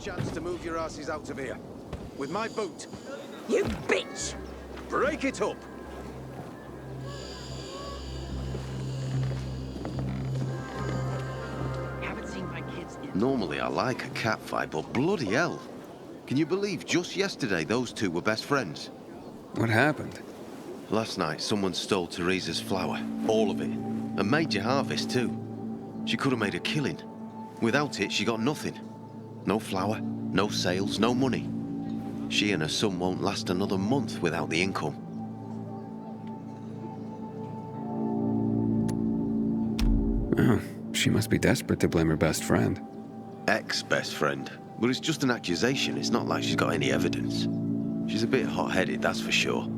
chance to move your asses out of here. With my boot. You bitch! Break it up! Haven't seen my kids in... Normally I like a cat fight, but bloody hell. Can you believe just yesterday those two were best friends? What happened? Last night someone stole Teresa's flour. All of it. A major harvest too. She could have made a killing. Without it, she got nothing. No flour, no sales, no money. She and her son won't last another month without the income. Oh, she must be desperate to blame her best friend. Ex-best friend. But it's just an accusation. It's not like she's got any evidence. She's a bit hot-headed, that's for sure.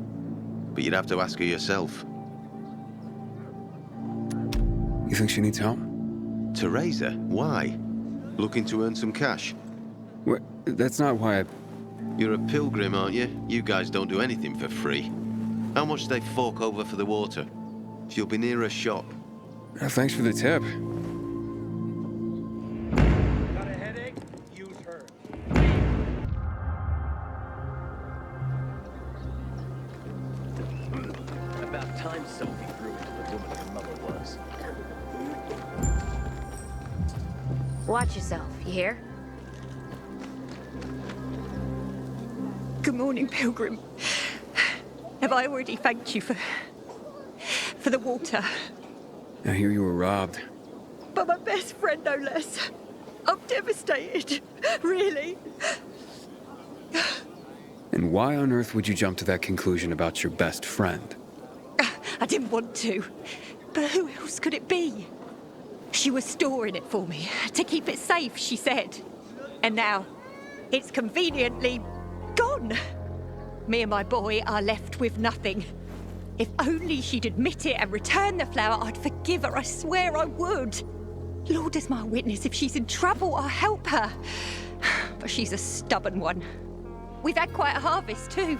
But you'd have to ask her yourself. You think she needs help? Teresa? Why? Looking to earn some cash? What? That's not why I... You're a pilgrim, aren't you? You guys don't do anything for free. How much do they fork over for the water? She'll be near a shop. Thanks for the tip. Got a headache? Use her. About time Sophie grew into the woman her mother was. Watch yourself, you hear? Good morning, Pilgrim. Have I already thanked you for the water? I hear you were robbed. But my best friend, no less. I'm devastated. Really. And why on earth would you jump to that conclusion about your best friend? I didn't want to. But who else could it be? She was storing it for me, to keep it safe, she said. And now, it's conveniently gone. Me and my boy are left with nothing. If only she'd admit it and return the flower, I'd forgive her, I swear I would. Lord is my witness, if she's in trouble, I'll help her. But she's a stubborn one. We've had quite a harvest too.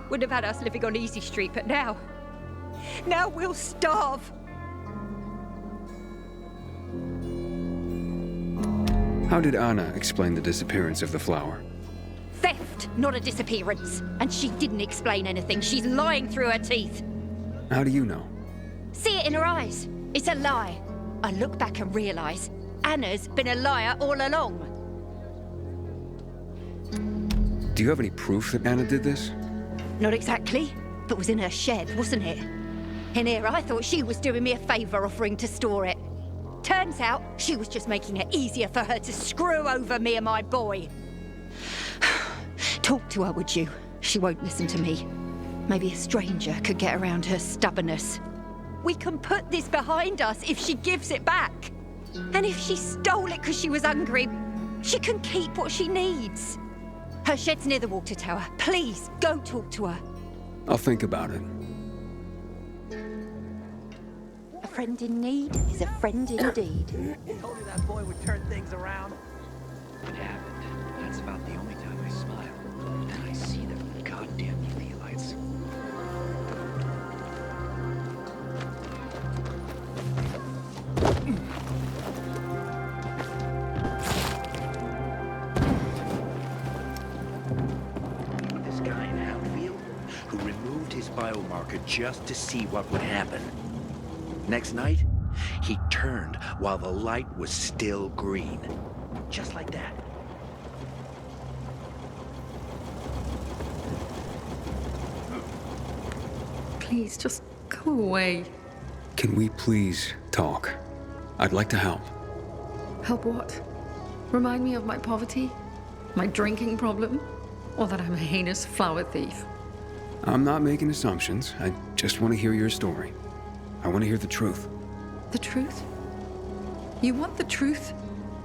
Wouldn't have had us living on Easy Street, but now we'll starve. How did Anna explain the disappearance of the flower? Theft, not a disappearance. And she didn't explain anything. She's lying through her teeth. How do you know? See it in her eyes. It's a lie. I look back and realize Anna's been a liar all along. Do you have any proof that Anna did this? Not exactly, but was in her shed, wasn't it? In here, I thought she was doing me a favor offering to store it. Turns out, she was just making it easier for her to screw over me and my boy. Talk to her, would you? She won't listen to me. Maybe a stranger could get around her stubbornness. We can put this behind us if she gives it back. And if she stole it because she was hungry, she can keep what she needs. Her shed's near the water tower. Please, go talk to her. I'll think about it. A friend in need is a friend indeed. Told you that boy would turn things around. It happened. That's about the only time I smile. And I see them goddamn UV lights. This guy in Outfield who removed his biomarker just to see what would happen. Next night, he turned while the light was still green. Just like that. Please, just go away. Can we please talk? I'd like to help. Help what? Remind me of my poverty? My drinking problem? Or that I'm a heinous flower thief? I'm not making assumptions. I just want to hear your story. I want to hear the truth. The truth? You want the truth?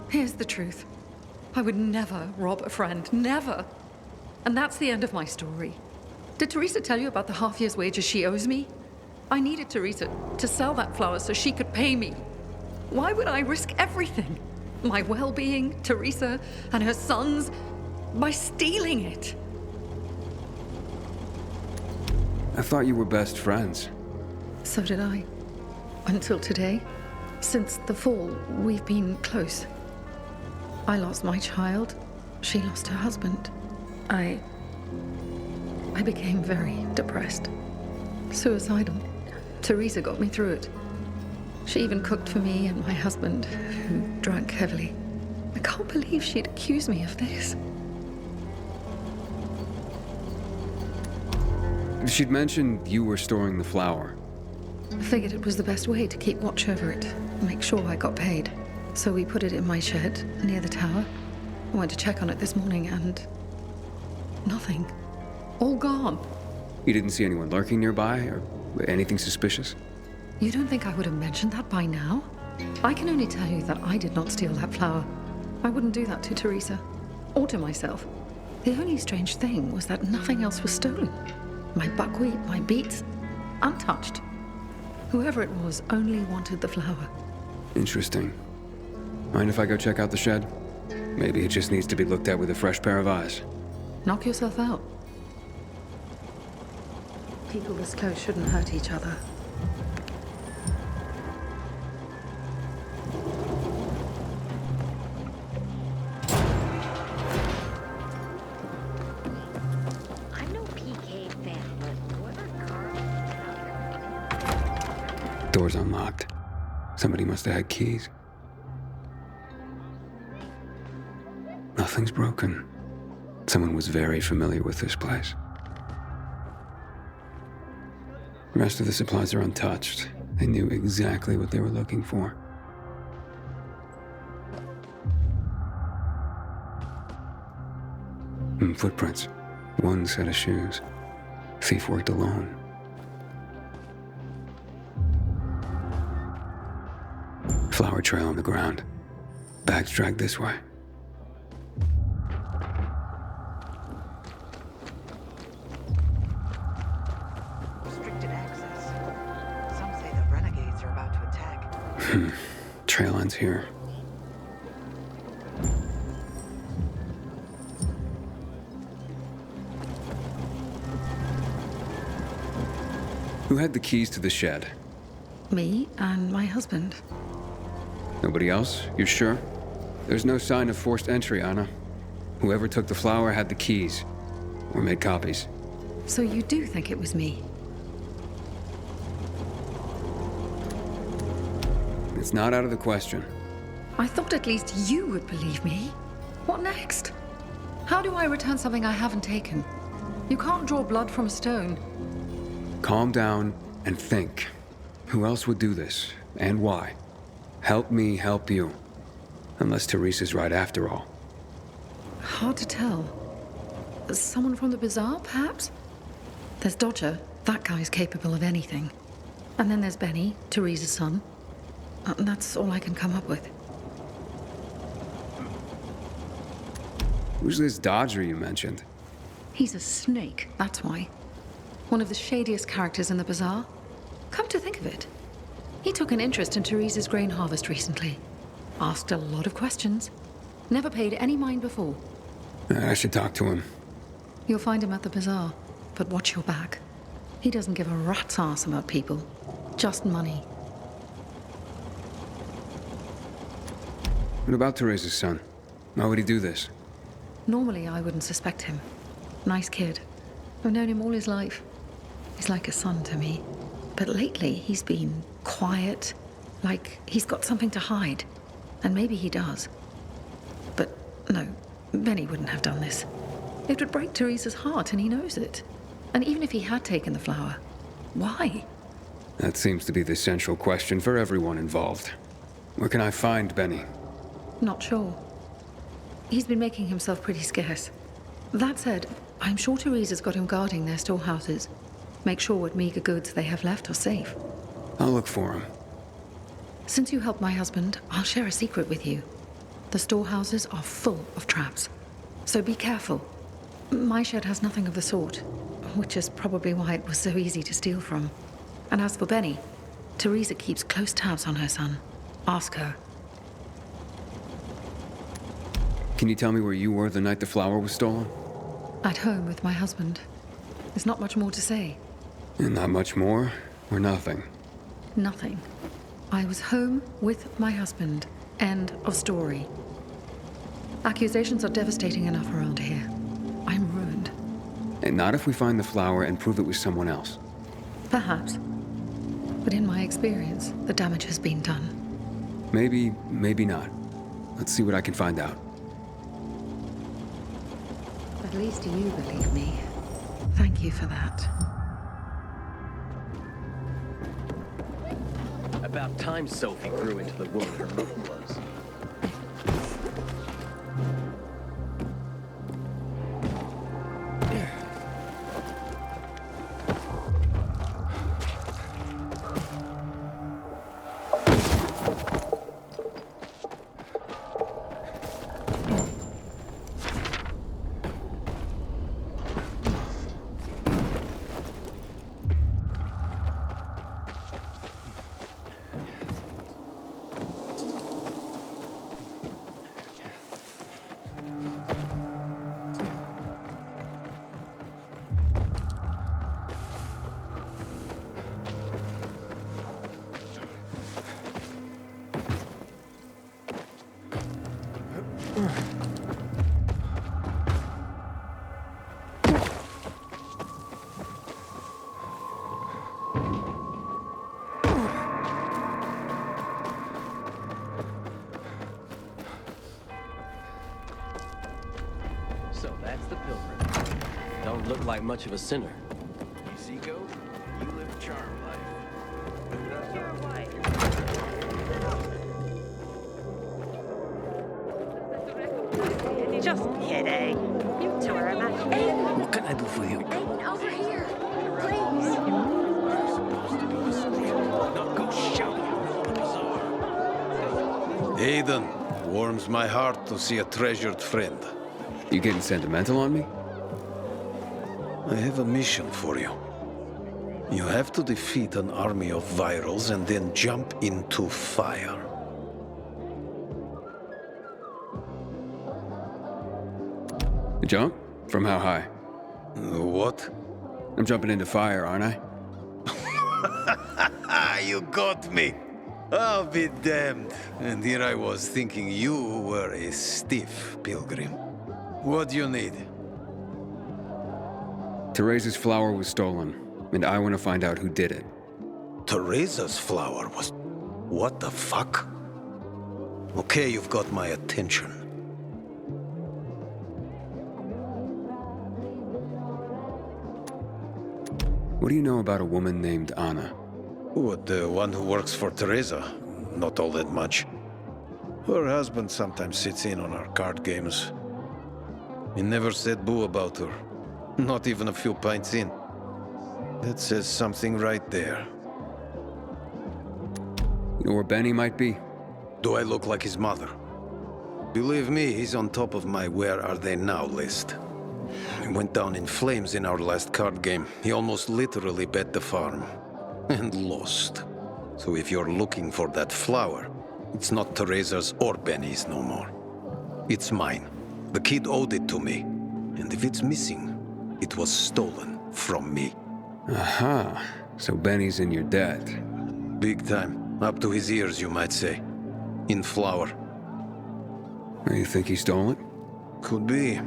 Here's the truth. I would never rob a friend. Never. And that's the end of my story. Did Teresa tell you about the half year's wages she owes me? I needed Teresa to sell that flower so she could pay me. Why would I risk everything? My well-being, Teresa, and her sons, by stealing it? I thought you were best friends. So did I. Until today. Since the fall, we've been close. I lost my child. she lost her husband, I became very depressed. Suicidal. Teresa got me through it. She even cooked for me and my husband, who drank heavily. I can't believe she'd accuse me of this. She'd mentioned you were storing the flour. I figured it was the best way to keep watch over it, make sure I got paid. So we put it in my shed near the tower. I went to check on it this morning and nothing. All gone. You didn't see anyone lurking nearby or anything suspicious? You don't think I would have mentioned that by now? I can only tell you that I did not steal that flour. I wouldn't do that to Teresa, or to myself. The only strange thing was that nothing else was stolen. My buckwheat, my beets, untouched. Whoever it was only wanted the flour. Interesting. Mind if I go check out the shed? Maybe it just needs to be looked at with a fresh pair of eyes. Knock yourself out. People this close shouldn't hurt each other. I'm no PK fan, but whoever Carl... Door's unlocked. Somebody must have had keys. Nothing's broken. Someone was very familiar with this place. The rest of the supplies are untouched. They knew exactly what they were looking for. Footprints. One set of shoes. Thief worked alone. Flower trail on the ground. Bags dragged this way. Restricted access. Some say the renegades are about to attack. Trail ends here. Who had the keys to the shed? Me and my husband. Nobody else? You sure? There's no sign of forced entry, Anna. Whoever took the flower had the keys. Or made copies. So you do think it was me? It's not out of the question. I thought at least you would believe me. What next? How do I return something I haven't taken? You can't draw blood from a stone. Calm down and think. Who else would do this? And why? Help me help you. Unless Teresa's right after all. Hard to tell. Someone from the bazaar, perhaps? There's Dodger. That guy's capable of anything. And then there's Benny, Teresa's son. That's all I can come up with. Who's this Dodger you mentioned? He's a snake, that's why. One of the shadiest characters in the bazaar. Come to think of it, he took an interest in Teresa's grain harvest recently. Asked a lot of questions. Never paid any mind before. I should talk to him. You'll find him at the bazaar, but watch your back. He doesn't give a rat's ass about people. Just money. What about Teresa's son? Why would he do this? Normally, I wouldn't suspect him. Nice kid. I've known him all his life. He's like a son to me. But lately, he's been quiet, like he's got something to hide. And maybe he does. But no, Benny wouldn't have done this. It would break Teresa's heart, and he knows it. And even if he had taken the flower, why? That seems to be the central question for everyone involved. Where can I find Benny? Not sure. He's been making himself pretty scarce. That said, I'm sure Teresa's got him guarding their storehouses. Make sure what meager goods they have left are safe. I'll look for him. Since you helped my husband, I'll share a secret with you. The storehouses are full of traps. So be careful. My shed has nothing of the sort, which is probably why it was so easy to steal from. And as for Benny, Teresa keeps close tabs on her son. Ask her. Can you tell me where you were the night the flower was stolen? At home with my husband. There's not much more to say. And not much more, or nothing? Nothing. I was home with my husband. End of story. Accusations are devastating enough around here. I'm ruined. And not if we find the flower and prove it was someone else. Perhaps. But in my experience, the damage has been done. Maybe, maybe not. Let's see what I can find out. At least you believe me. Thank you for that. About time Sophie grew into the woman her mother was. So that's the pilgrim. Don't look like much of a sinner. Zico, you live a charmed life. Just kidding. You two are imagining. What can I do for you? Aiden, over here. Please. Not go shouting around the bazaar. Aiden, warms my heart to see a treasured friend. You getting sentimental on me? I have a mission for you. You have to defeat an army of virals and then jump into fire. Jump? From how high? What? I'm jumping into fire, aren't I? You got me. I'll be damned. And here I was thinking you were a stiff pilgrim. What do you need? Teresa's flower was stolen, and I want to find out who did it. Teresa's flower was... What the fuck? Okay, you've got my attention. What do you know about a woman named Anna? What, the one who works for Teresa? Not all that much. Her husband sometimes sits in on our card games. He never said boo about her. Not even a few pints in. That says something right there. You know where Benny might be? Do I look like his mother? Believe me, he's on top of my where are they now list. He went down in flames in our last card game. He almost literally bet the farm. And lost. So if you're looking for that flower, it's not Teresa's or Benny's no more. It's mine. The kid owed it to me. And if it's missing, it was stolen from me. Aha. So Benny's in your debt. Big time. Up to his ears, you might say. In flour. You think he stole it? Could be.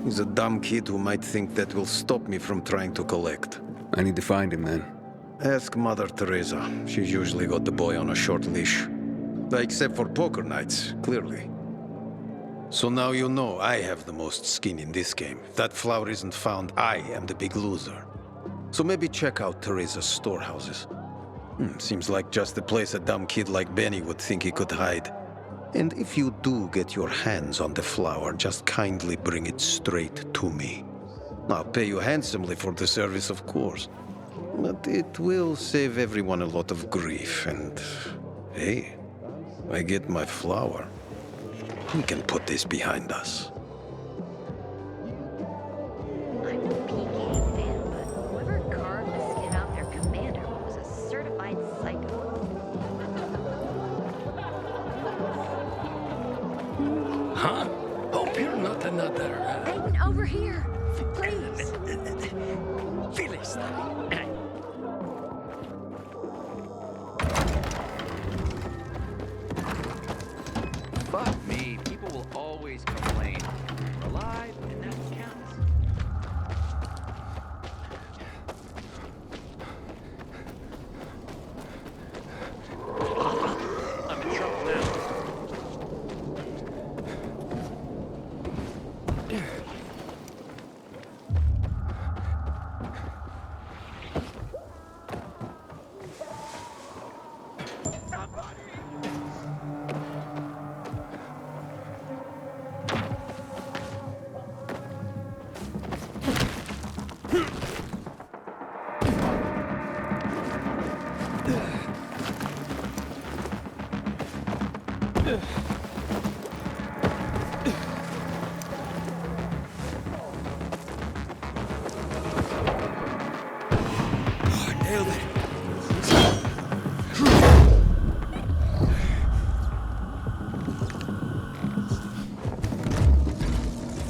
He's a dumb kid who might think that will stop me from trying to collect. I need to find him then. Ask Mother Teresa. She's usually got the boy on a short leash. Except for poker nights, clearly. So now you know I have the most skin in this game. If that flower isn't found, I am the big loser. So maybe check out Teresa's storehouses. Seems like just the place a dumb kid like Benny would think he could hide. And if you do get your hands on the flower, just kindly bring it straight to me. I'll pay you handsomely for the service, of course. But it will save everyone a lot of grief, and... hey, I get my flower. We can put this behind us. I'm a PK fan, but whoever carved the skin off their commander was a certified psycho. Huh? Hope you're not another... Aiden, over here! Please! Philistine. Fuck me. People will always always complain. We're alive, and that counts. I'm in trouble now.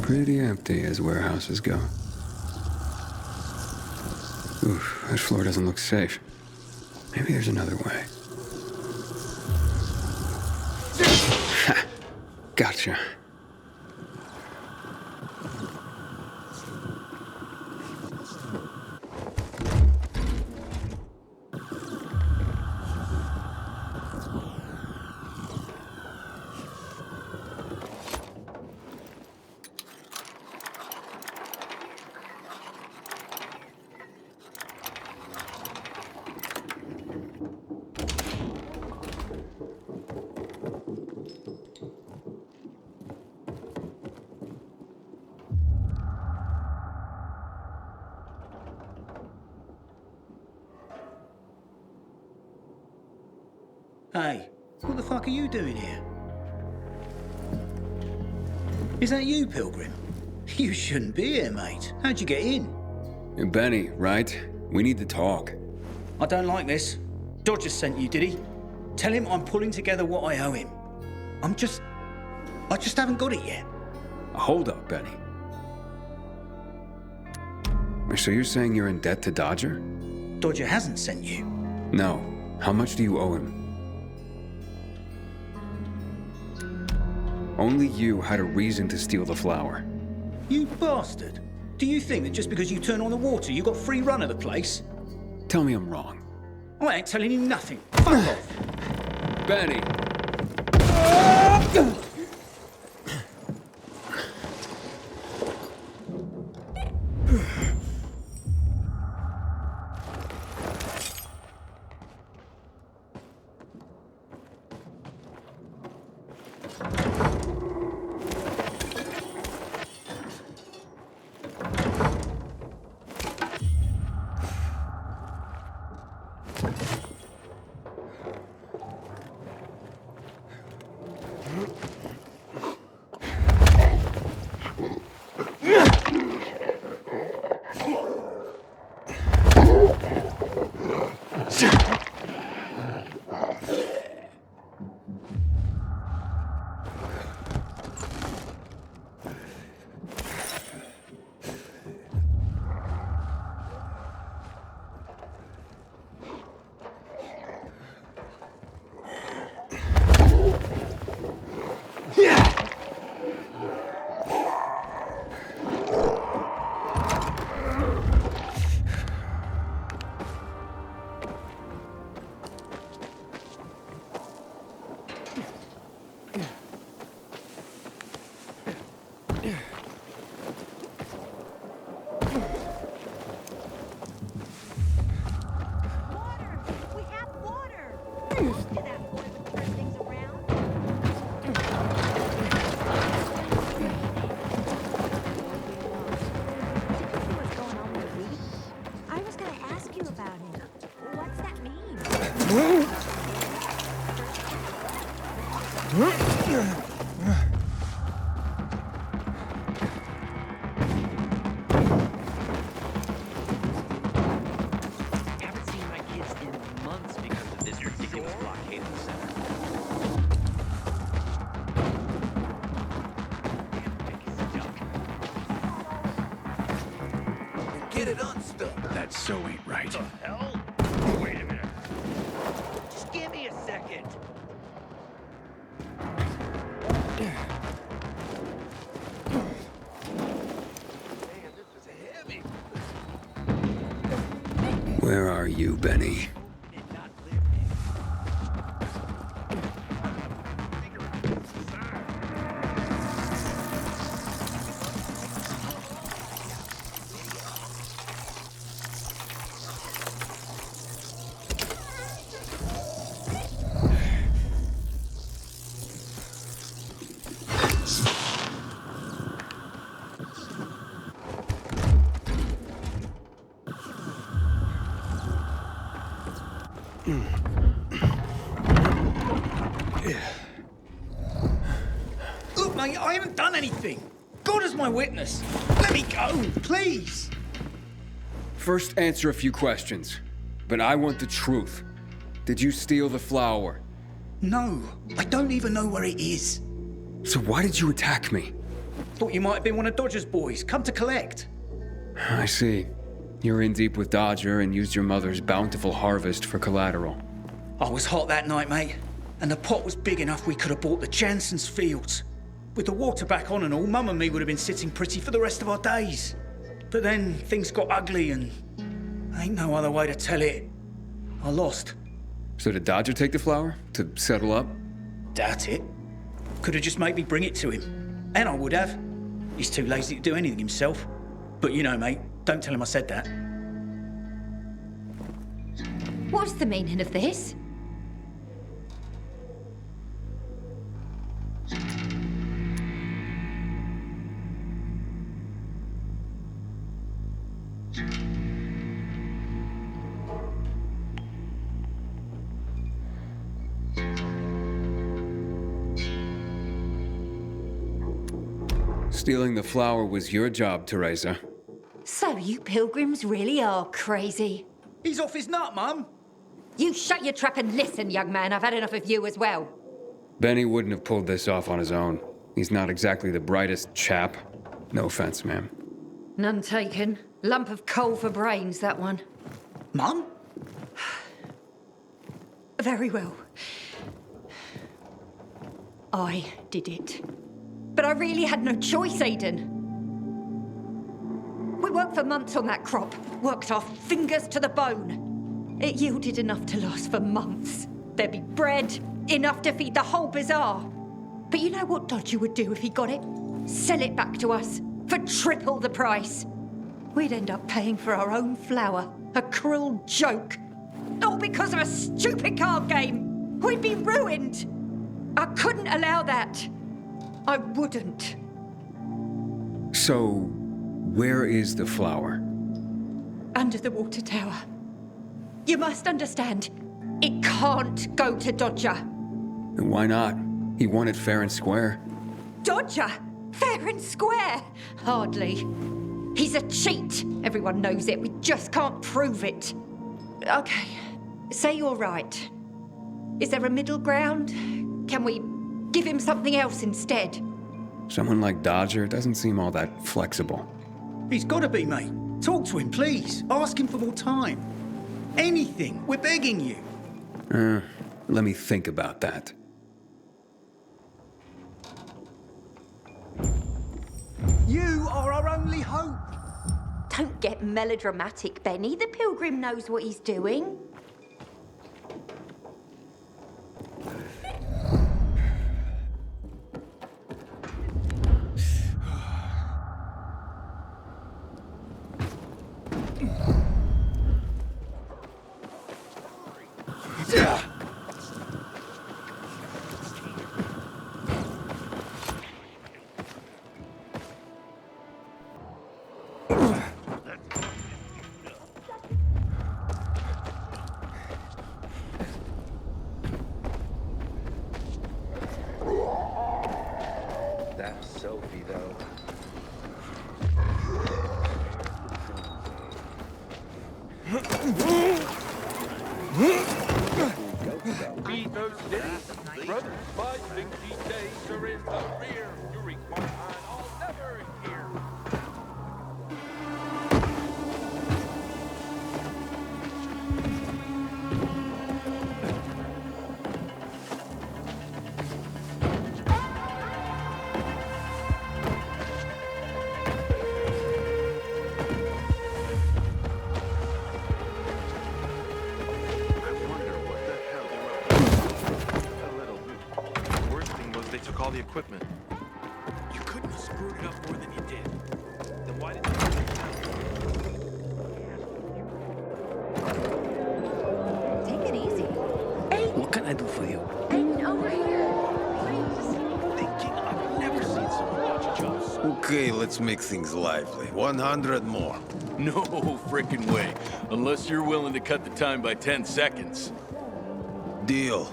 Pretty empty as warehouses go. Oof, that floor doesn't look safe. Maybe there's another way. Ha! Gotcha. Hey, what the fuck are you doing here? Is that you, Pilgrim? You shouldn't be here, mate. How'd you get in? You're Benny, right? We need to talk. I don't like this. Dodger sent you, did he? Tell him I'm pulling together what I owe him. I just haven't got it yet. Hold up, Benny. So you're saying you're in debt to Dodger? Dodger hasn't sent you. No. How much do you owe him? Only you had a reason to steal the flower. You bastard. Do you think that just because you turn on the water, you got free run of the place? Tell me I'm wrong. I ain't telling you nothing. Fuck off. Benny! Get it unstuck. That so ain't right. What the hell? Wait a minute. Just give me a second. Where are you, Benny? Look, mate, I haven't done anything. God is my witness. Let me go, please. First, answer a few questions. But I want the truth. Did you steal the flower? No, I don't even know where it is. So why did you attack me? Thought you might have been one of Dodger's boys, come to collect. I see. You're in deep with Dodger and used your mother's bountiful harvest for collateral. I was hot that night, mate, and the pot was big enough we could have bought the Jansen's fields. With the water back on and all, Mum and me would have been sitting pretty for the rest of our days. But then things got ugly and ain't no other way to tell it. I lost. So did Dodger take the flower? To settle up? Doubt it. Could have just made me bring it to him. And I would have. He's too lazy to do anything himself. But you know, mate, don't tell him I said that. What's the meaning of this? Stealing the flower was your job, Teresa. So you pilgrims really are crazy. He's off his nut, Mum. You shut your trap and listen, young man. I've had enough of you as well. Benny wouldn't have pulled this off on his own. He's not exactly the brightest chap. No offense, ma'am. None taken. Lump of coal for brains, that one. Mum? Very well. I did it. But I really had no choice, Aiden. We worked for months on that crop. Worked our fingers to the bone. It yielded enough to last for months. There'd be bread, enough to feed the whole bazaar. But you know what Dodger would do if he got it? Sell it back to us for triple the price. We'd end up paying for our own flour. A cruel joke. All because of a stupid card game. We'd be ruined. I couldn't allow that. I wouldn't. So, where is the flower? Under the water tower. You must understand, it can't go to Dodger. And why not? He won it fair and square. Dodger? Fair and square? Hardly. He's a cheat. Everyone knows it. We just can't prove it. Okay, say you're right. Is there a middle ground? Can we give him something else instead? Someone like Dodger doesn't seem all that flexible. He's got to be, mate. Talk to him, please. Ask him for more time. Anything. We're begging you. Let me think about that. You are our only hope. Don't get melodramatic, Benny. The pilgrim knows what he's doing. the equipment. You couldn't have screwed it up more than you did. Then why didn't Take it easy. What can I do for you? Aiden, over here. Thinking I've never seen someone watch a job so. Okay, let's make things lively. 100 more. No frickin' way. Unless you're willing to cut the time by 10 seconds. Deal.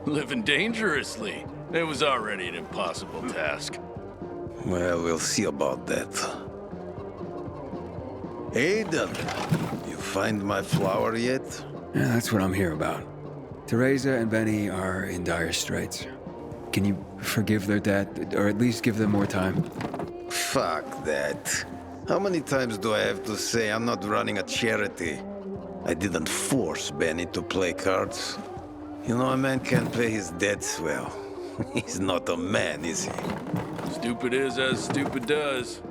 Living dangerously. It was already an impossible task. Well, we'll see about that. Aiden, you find my flower yet? Yeah, that's what I'm here about. Teresa and Benny are in dire straits. Can you forgive their debt, or at least give them more time? Fuck that. How many times do I have to say I'm not running a charity? I didn't force Benny to play cards. You know, a man can't pay his debts well. He's not a man, is he? Stupid is as stupid does.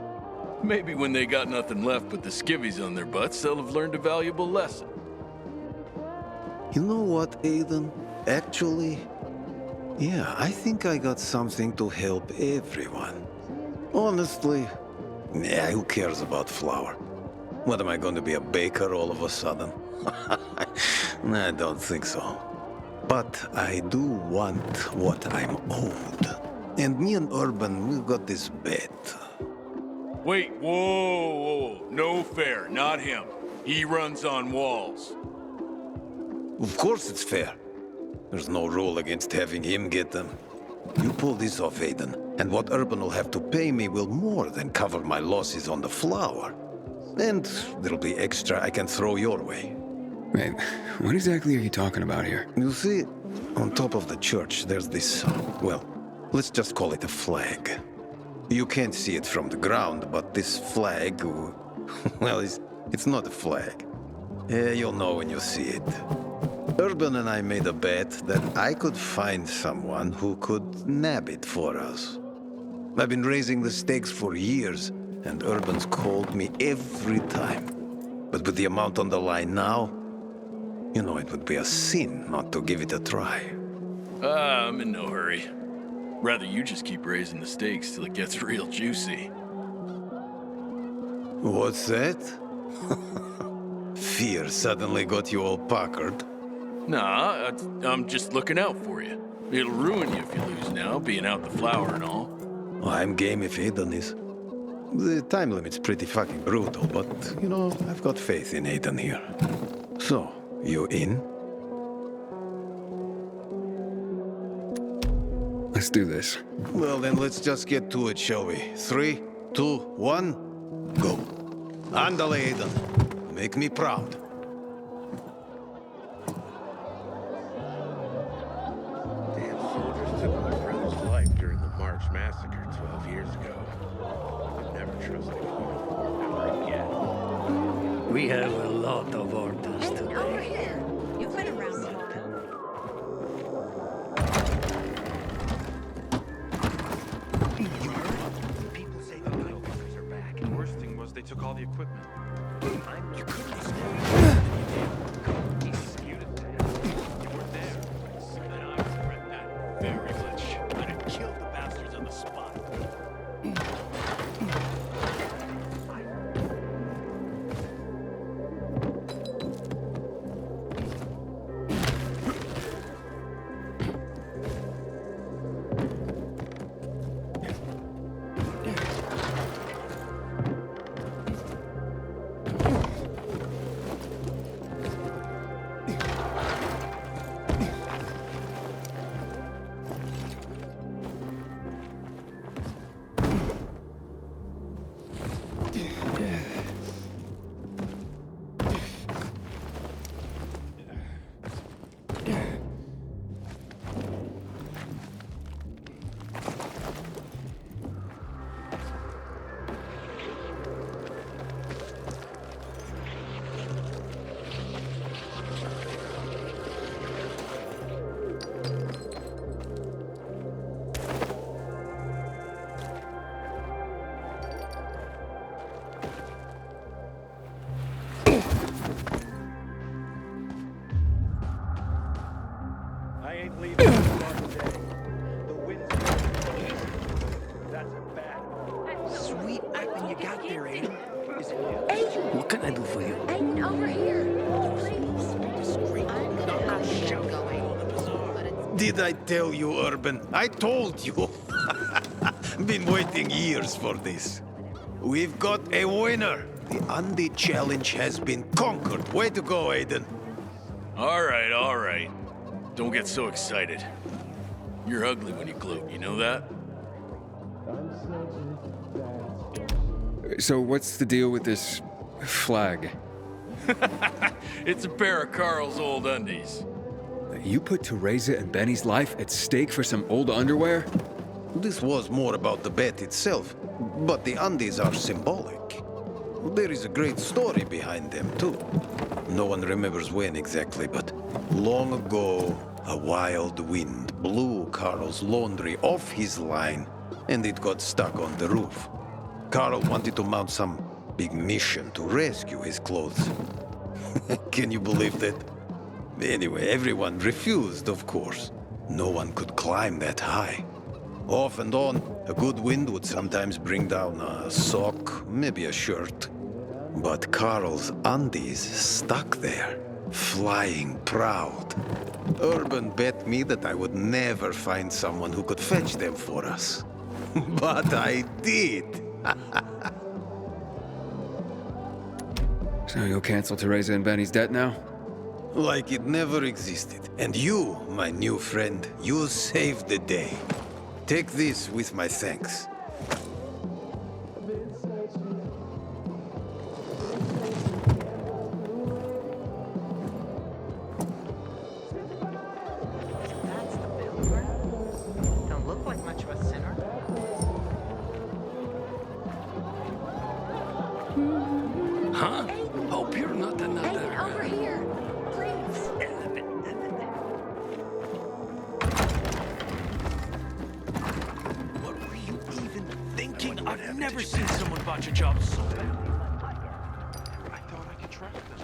Maybe when they got nothing left but the skivvies on their butts, they'll have learned a valuable lesson. You know what, Aiden? Actually, yeah, I think I got something to help everyone. Honestly, yeah, who cares about flour? What, am I going to be a baker all of a sudden? I don't think so. But I do want what I'm owed. And me and Urban, we've got this bet. Wait, whoa. No fair, not him. He runs on walls. Of course it's fair. There's no rule against having him get them. You pull this off, Aiden, and what Urban will have to pay me will more than cover my losses on the flour. And there'll be extra I can throw your way. Wait, what exactly are you talking about here? You see, on top of the church, there's this, well, let's just call it a flag. You can't see it from the ground, but this flag, well, it's not a flag. You'll know when you see it. Urban and I made a bet that I could find someone who could nab it for us. I've been raising the stakes for years, and Urban's called me every time. But with the amount on the line now, you know, it would be a sin not to give it a try. I'm in no hurry. Rather you just keep raising the stakes till it gets real juicy. What's that? Fear suddenly got you all puckered. Nah, I'm just looking out for you. It'll ruin you if you lose now, being out the flour and all. I'm game if Aiden is. The time limit's pretty fucking brutal, but, you know, I've got faith in Aiden here. So, you in? Let's do this. Well, then let's just get to it, shall we? 3, 2, 1, go. Andale, Aiden. Make me proud. Damn soldiers took my brother's life during the March Massacre 12 years ago. I've never trusted a uniform ever again. We have a lot of orders Aiden, today. over here. You've been around a while. People say the Lightworkers are back. The worst thing was they took all the equipment. You couldn't have screwed He disputed that. You weren't there. And I regret that very much. I'd have killed the bastards on the spot. What can I do for you? Aiden, over here. Please. I'm gonna have to get going. But it's Did I tell you, Urban? I told you. Been waiting years for this. We've got a winner. The Andy challenge has been conquered. Way to go, Aiden. All right, all right. Don't get so excited. You're ugly when you gloat, you know that? So what's the deal with this flag? It's a pair of Carl's old undies. You put Teresa and Benny's life at stake for some old underwear? This was more about the bet itself, but the undies are symbolic. There is a great story behind them, too. No one remembers when exactly, but long ago, a wild wind blew Carl's laundry off his line, and it got stuck on the roof. Carl wanted to mount some big mission to rescue his clothes. Can you believe that? Anyway, everyone refused, of course. No one could climb that high. Off and on, a good wind would sometimes bring down a sock, maybe a shirt. But Carl's undies stuck there, flying proud. Urban bet me that I would never find someone who could fetch them for us. But I did. So you'll cancel Teresa and Benny's debt now? Like it never existed. And you, my new friend, you saved the day. Take this with my thanks. That's the builder. Don't look like much of a sinner. Huh? Hope you're not another. Aiden, over here. Please. What were you even thinking? I've never seen someone botch a job so bad. I thought I could trust them.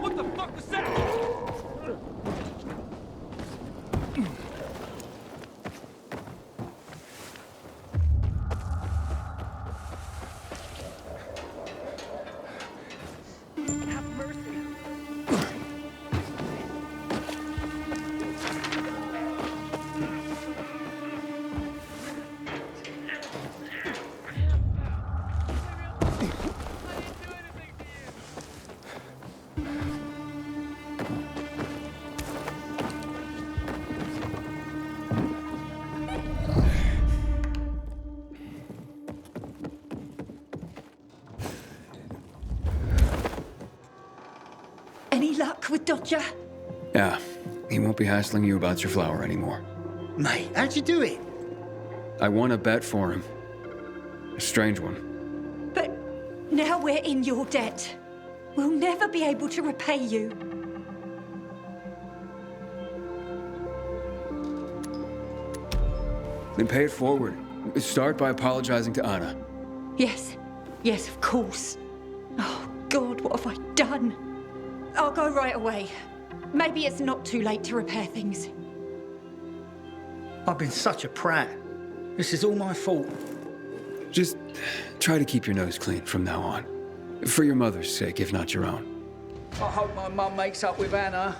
What the fuck was that? Have mercy. Any luck with Dodger? Yeah, he won't be hassling you about your flower anymore. Mate, how'd you do it? I won a bet for him. A strange one. But now we're in your debt. We'll never be able to repay you. Then pay it forward. Start by apologizing to Anna. Yes, yes, of course. Oh, God, what have I done? I'll go right away. Maybe it's not too late to repair things. I've been such a prat. This is all my fault. Just try to keep your nose clean from now on. For your mother's sake, if not your own. I hope my mum makes up with Anna.